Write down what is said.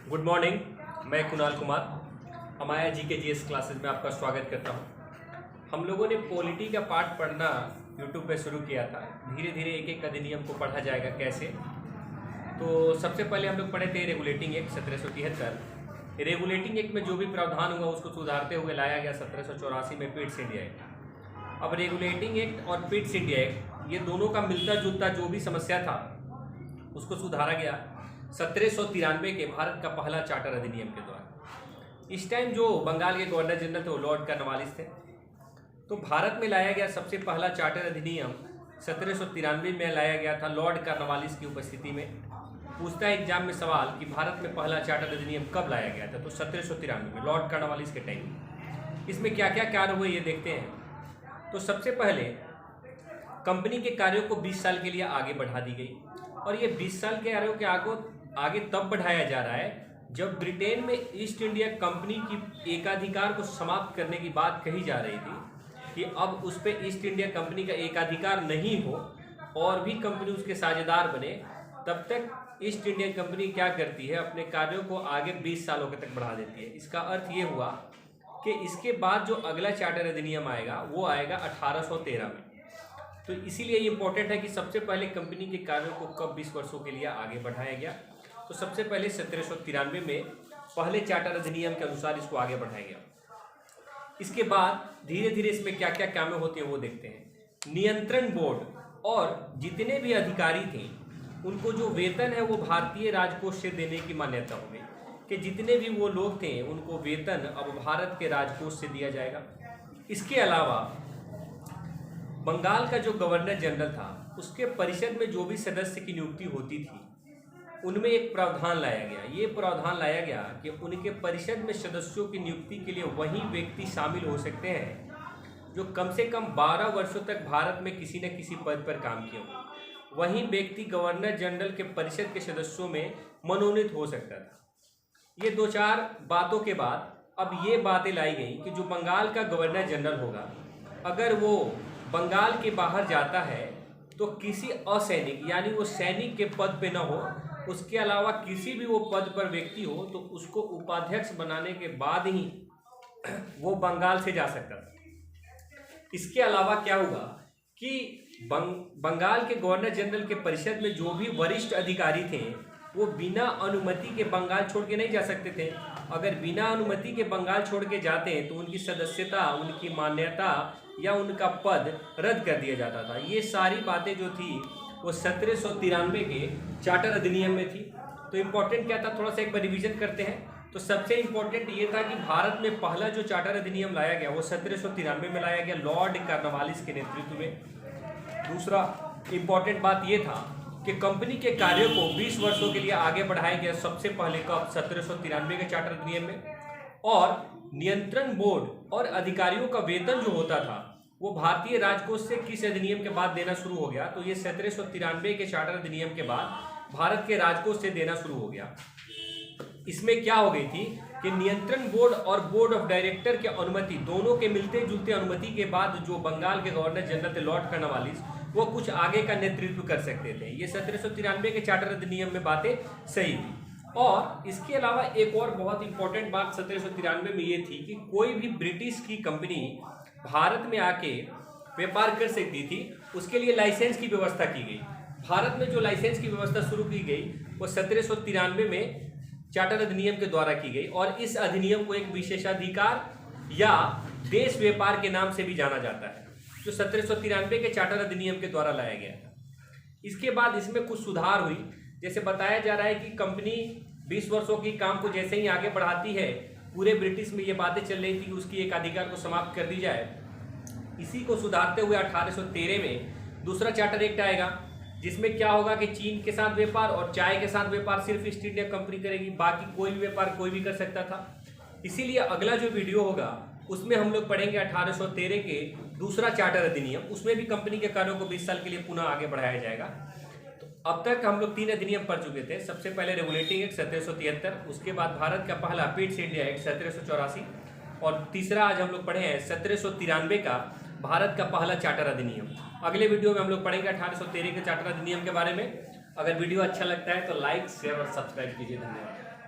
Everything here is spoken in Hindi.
Good morning. मैं कुणाल कुमार हमाया GK GS क्लासेस में आपका स्वागत करता हूं। हम लोगों ने पॉलिटी का पार्ट पढ़ना यूट्यूब पे शुरू किया था। धीरे धीरे एक एक अधिनियम को पढ़ा जाएगा कैसे। तो सबसे पहले हम लोग पढ़े थे रेगुलेटिंग एक्ट 1773। रेगुलेटिंग एक्ट में जो भी प्रावधान हुआ उसको सुधारते हुए लाया गया 1784 में पिट्स इंडिया एक्ट। अब रेगुलेटिंग एक्ट और पिट्स इंडिया एक्ट ये दोनों का मिलता जुलता जो भी समस्या था उसको सुधारा गया 1793 के भारत का पहला चार्टर अधिनियम के द्वारा। इस टाइम जो बंगाल के गवर्नर जनरल थे वो लॉर्ड कॉर्नवालिस थे। तो भारत में लाया गया सबसे पहला चार्टर अधिनियम 1793 में लाया गया था लॉर्ड कॉर्नवालिस की उपस्थिति में। पूछता है एग्जाम में सवाल कि भारत में पहला चार्टर अधिनियम कब लाया गया था, तो 1793 में लॉर्ड कॉर्नवालिस के टाइम। इसमें क्या क्या कार्य हुए ये देखते हैं। तो सबसे पहले कंपनी के कार्यों को 20 साल के लिए आगे बढ़ा दी गई, और ये 20 साल के कार्यों के आगे तब बढ़ाया जा रहा है जब ब्रिटेन में ईस्ट इंडिया कंपनी की एकाधिकार को समाप्त करने की बात कही जा रही थी कि अब उस पर ईस्ट इंडिया कंपनी का एकाधिकार नहीं हो और भी कंपनी उसके साझेदार बने। तब तक ईस्ट इंडिया कंपनी क्या करती है, अपने कार्यों को आगे 20 सालों के तक बढ़ा देती है। इसका अर्थ ये हुआ कि इसके बाद जो अगला चार्टर अधिनियम आएगा वो आएगा 1813 में। तो इसीलिए ये इंपॉर्टेंट है कि सबसे पहले कंपनी के कार्यों को कब 20 वर्षों के लिए आगे बढ़ाया गया। तो सबसे पहले 1793 में पहले चार्टर अधिनियम के अनुसार इसको आगे बढ़ाया गया। इसके बाद धीरे धीरे इसमें क्या क्या काम होते हैं वो देखते हैं। नियंत्रण बोर्ड और जितने भी अधिकारी थे उनको जो वेतन है वो भारतीय राजकोष से देने की मान्यता हो गई कि जितने भी वो लोग थे उनको वेतन अब भारत के राजकोष से दिया जाएगा। इसके अलावा बंगाल का जो गवर्नर जनरल था उसके परिषद में जो भी सदस्य की नियुक्ति होती थी उनमें एक प्रावधान लाया गया। ये प्रावधान लाया गया कि उनके परिषद में सदस्यों की नियुक्ति के लिए वही व्यक्ति शामिल हो सकते हैं जो कम से कम 12 वर्षों तक भारत में किसी न किसी पद पर काम किया हो। वही व्यक्ति गवर्नर जनरल के परिषद के सदस्यों में मनोनीत हो सकता था। ये 2-4 बातों के बाद अब ये बातें लाई गई कि जो बंगाल का गवर्नर जनरल होगा अगर वो बंगाल के बाहर जाता है तो किसी असैनिक यानी वो सैनिक के पद पे न हो, उसके अलावा किसी भी वो पद पर व्यक्ति हो तो उसको उपाध्यक्ष बनाने के बाद ही वो बंगाल से जा सकता था। इसके अलावा क्या हुआ कि बंगाल के गवर्नर जनरल के परिषद में जो भी वरिष्ठ अधिकारी थे वो बिना अनुमति के बंगाल छोड़ के नहीं जा सकते थे। अगर बिना अनुमति के बंगाल छोड़ के जाते हैं तो उनकी सदस्यता, उनकी मान्यता या उनका पद रद्द कर दिया जाता था। ये सारी बातें जो थी वो 1793 के चार्टर अधिनियम में थी। तो इम्पोर्टेंट क्या था, थोड़ा सा एक बार रिवीजन करते हैं। तो सबसे इम्पोर्टेंट ये था कि भारत में पहला जो चार्टर अधिनियम लाया गया वो 1793 में लाया गया लॉर्ड कॉर्नवालिस के नेतृत्व में। दूसरा इम्पोर्टेंट बात ये था कि कंपनी के कार्यों को 20 वर्षों के लिए आगे बढ़ाया गया सबसे पहले कब, 1793 के चार्टर अधिनियम में। और नियंत्रण बोर्ड और अधिकारियों का वेतन जो होता था वो भारतीय राजकोष से किस अधिनियम के बाद देना शुरू हो गया, तो ये 1793 के चार्टर अधिनियम के बाद भारत के राजकोष से देना शुरू हो गया। इसमें क्या हो गई थी कि नियंत्रण बोर्ड और बोर्ड ऑफ डायरेक्टर के अनुमति दोनों के मिलते जुलते अनुमति के बाद जो बंगाल के गवर्नर जनरल थे लॉर्ड कॉर्नवालिस वो कुछ आगे का नेतृत्व कर सकते थे। ये 1793 के चार्टर अधिनियम में बातें सही थी। और इसके अलावा एक और बहुत इंपॉर्टेंट बात 1793 में ये थी कि कोई भी ब्रिटिश की कंपनी भारत में आके व्यापार कर सकती थी, उसके लिए लाइसेंस की व्यवस्था की गई। भारत में जो लाइसेंस की व्यवस्था शुरू की गई वो 1793 में चार्टर अधिनियम के द्वारा की गई, और इस अधिनियम को एक विशेषाधिकार या देश व्यापार के नाम से भी जाना जाता है जो 1793 के चार्टर अधिनियम के द्वारा लाया गया था। इसके बाद इसमें कुछ सुधार हुई। जैसे बताया जा रहा है कि कंपनी 20 वर्षों की काम को जैसे ही आगे बढ़ाती है, पूरे ब्रिटिश में ये बातें चल रही थी कि उसकी एकाधिकार को समाप्त कर दी जाए। इसी को सुधारते हुए 1813 में दूसरा चार्टर एक्ट आएगा जिसमें क्या होगा कि चीन के साथ व्यापार और चाय के साथ व्यापार सिर्फ ईस्ट इंडिया कंपनी करेगी, बाकी कोई भी व्यापार कोई भी कर सकता था। इसीलिए अगला जो वीडियो होगा उसमें हम लोग पढ़ेंगे 1813 के दूसरा चार्टर अधिनियम। उसमें भी कंपनी के कार्यों को 20 साल के लिए पुनः आगे बढ़ाया जाएगा। तो अब तक हम लोग 3 अधिनियम पढ़ चुके थे। सबसे पहले रेगुलेटिंग एक्ट 1773, उसके बाद भारत का पहला पिट्स इंडिया एक्ट 1784, और तीसरा आज हम लोग पढ़े हैं 1793 का भारत का पहला चार्टर अधिनियम। अगले वीडियो में हम लोग पढ़ेंगे 1813 के चार्टर अधिनियम के बारे में। अगर वीडियो अच्छा लगता है तो लाइक, शेयर और सब्सक्राइब कीजिए। धन्यवाद।